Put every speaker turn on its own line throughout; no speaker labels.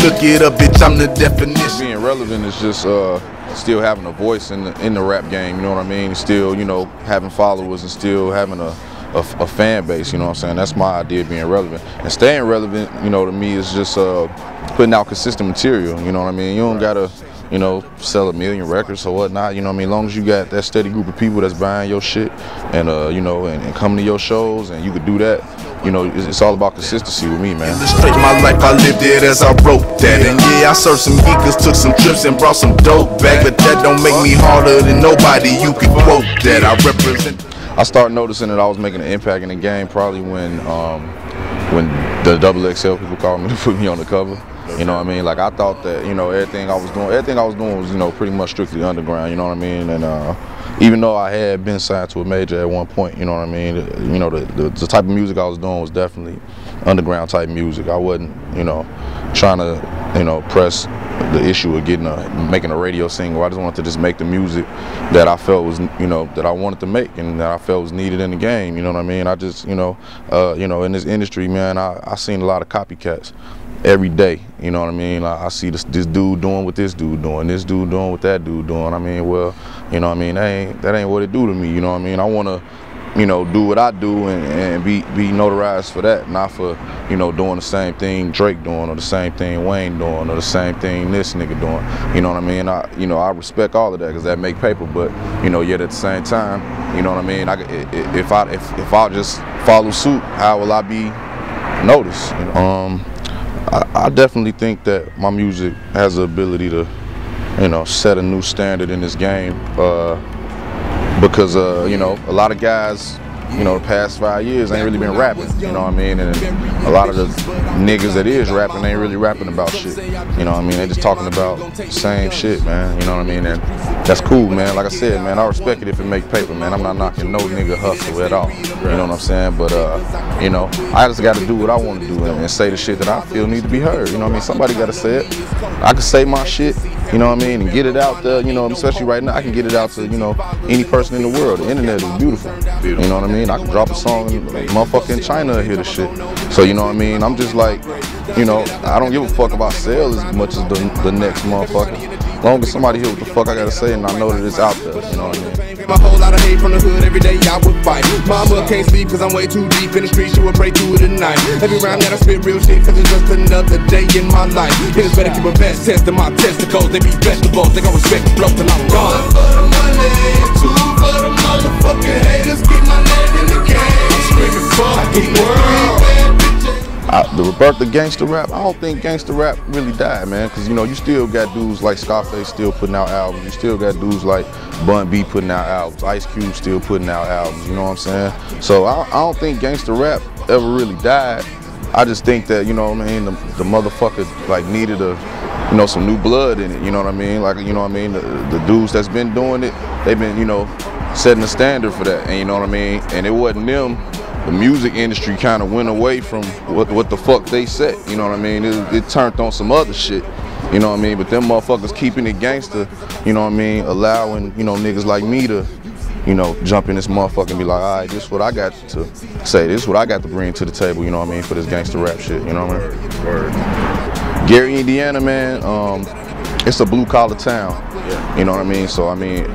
look it up, bitch, I'm the definition.
Being relevant is just still having a voice in the rap game, you know what I mean? Still, you know, having followers and still having a fan base, you know what I'm saying? That's my idea of being relevant. And staying relevant, you know, to me is just putting out consistent material, you know what I mean? You don't gotta, you know, sell 1 million records or whatnot, you know what I mean? As long as you got that steady group of people that's buying your shit and, you know, and coming to your shows and you could do that, you know, it's all about consistency with me, man.
Illustrate my life, I lived it as I wrote that. And yeah, I served some geekers, took some trips and brought some dope back. But that don't make me harder than nobody, you can quote that. I represent.
I started noticing that I was making an impact in the game probably when the XXL people called me to put me on the cover. You know what I mean? Like I thought that, you know, everything I was doing was, you know, pretty much strictly underground, you know what I mean? And even though I had been signed to a major at one point, you know what I mean? You know, the type of music I was doing was definitely underground type music. I wasn't, you know, trying to, you know, press the issue of making a radio single. I just wanted to just make the music that I felt was, you know, that I wanted to make and that I felt was needed in the game, you know what I mean? I just, you know, in this industry, man, I seen a lot of copycats every day, you know what I mean? I see this dude doing what this dude doing, this dude doing what that dude doing. I mean, well, you know what I mean? That ain't what it do to me, you know what I mean? I want to, you know, do what I do and be notarized for that, not for, you know, doing the same thing Drake doing or the same thing Wayne doing or the same thing this nigga doing. You know what I mean? I respect all of that because that make paper, but, you know, yet at the same time, you know what I mean? If I just follow suit, how will I be noticed? You know? I definitely think that my music has the ability to, you know, set a new standard in this game because, you know, a lot of guys, you know, the past 5 years ain't really been rapping, you know what I mean? And a lot of the niggas that is rapping ain't really rapping about shit, you know what I mean? They just talking about the same shit, man, you know what I mean? And that's cool, man. Like I said, man, I respect it if it make paper, man. I'm not knocking no nigga hustle at all, you know what I'm saying? But, you know, I just got to do what I want to do and say the shit that I feel need to be heard, you know what I mean? Somebody got to say it. I can say my shit, you know what I mean, and get it out there, you know, especially right now, I can get it out to, you know, any person in the world. The internet is beautiful, you know what I mean? I can drop a song and motherfucking China will hear the shit. So, you know what I mean? I'm just like, you know, I don't give a fuck about sales as much as the next motherfucker. As long as somebody hear what the fuck I gotta say and I know that it's out there, you know what I mean?
A whole lot of hate from the hood, every day I would fight. Mama can't sleep cause I'm way too deep in the streets, she would pray through it at night. Every round that I spit real shit cause it's just another day in my life. Niggas better keep a best test in my testicles, they be vegetables, they gon' respect the flow till I'm gone. 1 for the money, 2 for the motherfucking haters, keep my name in the game. I'm screaming fuck the world.
The rebirth of gangster rap, I don't think gangster rap really died, man, because, you know, you still got dudes like Scarface still putting out albums, you still got dudes like Bun B putting out albums, Ice Cube still putting out albums, you know what I'm saying? So I don't think gangster rap ever really died. I just think that, you know what I mean, the motherfucker like needed you know, some new blood in it, you know what I mean? Like, you know what I mean, the dudes that's been doing it, they've been, you know, setting a standard for that, and you know what I mean? And it wasn't them. The music industry kind of went away from what the fuck they said, you know what I mean? It turned on some other shit, you know what I mean? But them motherfuckers keeping it gangster, you know what I mean? Allowing, you know, niggas like me to, you know, jump in this motherfucker and be like, all right, this is what I got to say, this is what I got to bring to the table, you know what I mean, for this gangster rap shit, you know what I mean? Word. Gary, Indiana, man, it's a blue collar town, you know what I mean? So, I mean,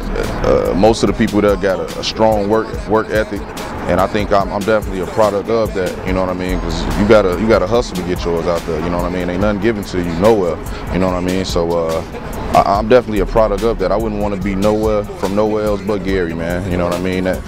most of the people there got a strong work ethic. And I think I'm definitely a product of that, you know what I mean? Because you gotta hustle to get yours out there, you know what I mean? Ain't nothing given to you nowhere, you know what I mean? So I'm definitely a product of that. I wouldn't want to be from nowhere else but Gary, man. You know what I mean? That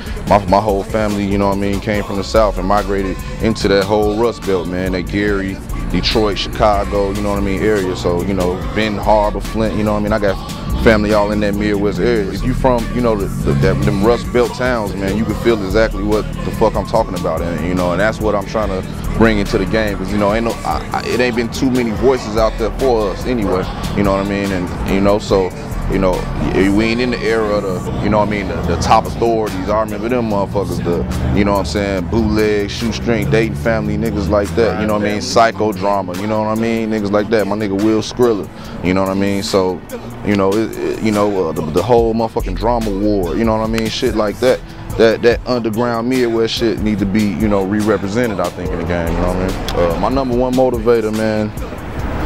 my whole family, you know what I mean, came from the South and migrated into that whole Rust Belt, man. That Gary, Detroit, Chicago, you know what I mean, area. So, you know, Benton Harbor, Flint, you know what I mean? I got family all in that Midwest area. If you from, you know, them Rust Belt towns, man, you can feel exactly what the fuck I'm talking about, and you know, and that's what I'm trying to bring into the game, because, you know, it ain't been too many voices out there for us anyway, you know what I mean? And, you know, so, you know, we ain't in the era of the, you know what I mean, the top authorities. I remember them motherfuckers, you know what I'm saying, bootleg, shoestring, dating family, niggas like that, you know what I mean, psychodrama, you know what I mean, niggas like that, my nigga Will Skrilla, you know what I mean, so, you know, the whole motherfucking drama war, you know what I mean, shit like that. That underground Midwest shit need to be, you know, re-represented, I think, in the game, you know what I mean? My #1 motivator, man,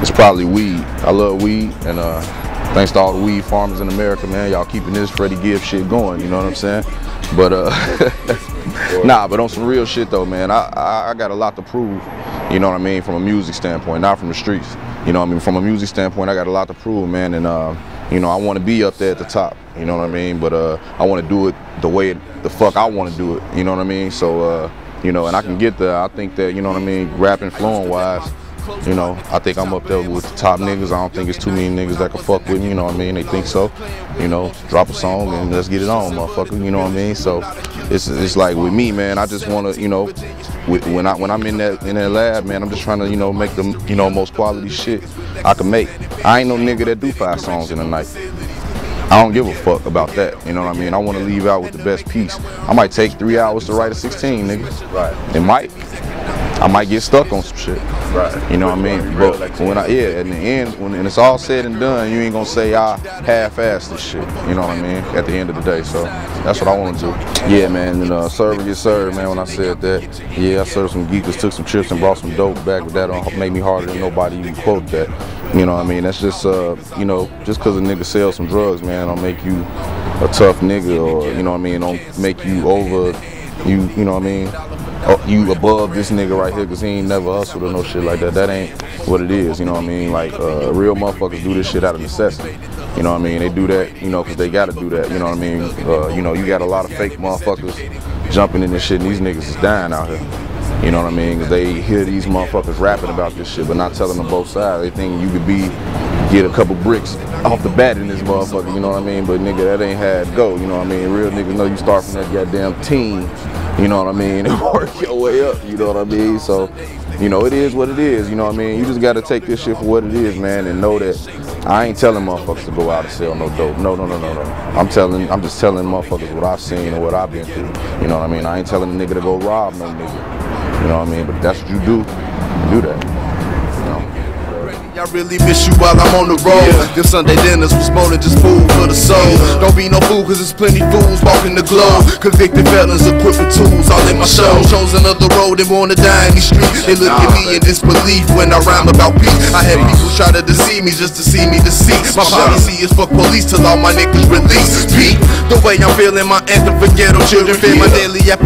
it's probably weed. I love weed, and thanks to all the weed farmers in America, man, y'all keeping this Freddie Gibbs shit going, you know what I'm saying? But nah, but on some real shit though, man, I got a lot to prove, you know what I mean, from a music standpoint, not from the streets. You know what I mean, from a music standpoint, I got a lot to prove, man, and you know, I want to be up there at the top, you know what I mean, but I want to do it the way the fuck I want to do it, you know what I mean, so you know, and I can get there. I think that, you know what I mean, rapping, flowing wise, you know, I think I'm up there with the top niggas. I don't think it's too many niggas that can fuck with me, you know what I mean? They think so. You know, drop a song and let's get it on, motherfucker, you know what I mean? So it's like with me, man, I just want to, you know, when I'm in that lab, man, I'm just trying to, you know, make the, you know, most quality shit I can make. I ain't no nigga that do 5 songs in a night. I don't give a fuck about that, you know what I mean? I want to leave out with the best piece. I might take 3 hours to write a 16, nigga. Right. It might. I might get stuck on some shit. Right. You know what I mean? But when in the end, when it's all said and done, you ain't gonna say I half-assed this shit. You know what I mean? At the end of the day, so that's what I want to do. Yeah, man. And serve and get served, man. When I said that, yeah, I served some geekers, took some trips, and brought some dope back. But that made me harder than nobody. You quote that. You know what I mean? That's just you know, just because a nigga sells some drugs, man, don't make you a tough nigga, or you know what I mean? Don't make you over. You know what I mean? You above this nigga right here because he ain't never hustled or no shit like that. That ain't what it is, you know what I mean? Like, real motherfuckers do this shit out of necessity. You know what I mean? They do that, you know, because they got to do that, you know what I mean? You know, you got a lot of fake motherfuckers jumping in this shit, and these niggas is dying out here. You know what I mean? Because they hear these motherfuckers rapping about this shit, but not telling them both sides. They think you could get a couple bricks off the bat in this motherfucker, you know what I mean? But nigga, that ain't how it go, you know what I mean? Real niggas know you start from that goddamn team, you know what I mean, and work your way up, you know what I mean? So, you know, it is what it is, you know what I mean? You just gotta take this shit for what it is, man, and know that I ain't telling motherfuckers to go out and sell no dope. No. I'm just telling motherfuckers what I've seen and what I've been through, you know what I mean? I ain't telling a nigga to go rob no nigga, you know what I mean? But that's what you do that.
I really miss you while I'm on the road. Them Sunday dinners was more than just food for the soul. Don't be no fool, cause there's plenty fools walking the globe. Convicted felons equipped with tools all in my show. Chosen of the road and wanna die in these streets. They look at me in disbelief when I rhyme about peace. I had people try to deceive me just to see me deceive. My policy is fuck police till all my niggas release. Peep, the way I'm feeling, my anthem for ghetto children. Feel my daily